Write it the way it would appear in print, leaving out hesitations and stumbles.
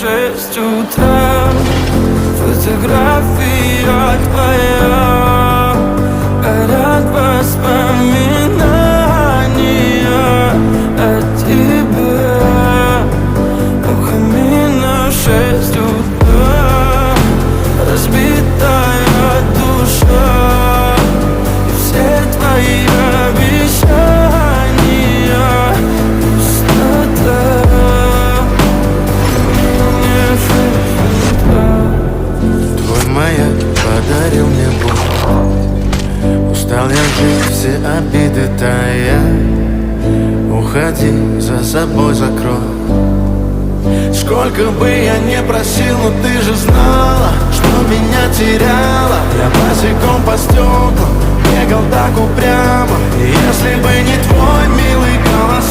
6 утра. Фотография твоя, горят воспоминания о тебе. У камина 6 утра, разбитая душа, и все твои обещания пустота. Твой маяк подарил мне боль. Устал я жить, все обиды тая. Уходи, за собой закрой. Сколько бы я не просил, но ты же знала, что меня теряла. Я босиком по стеклам бегал так упрямо. И если бы не твой милый голос,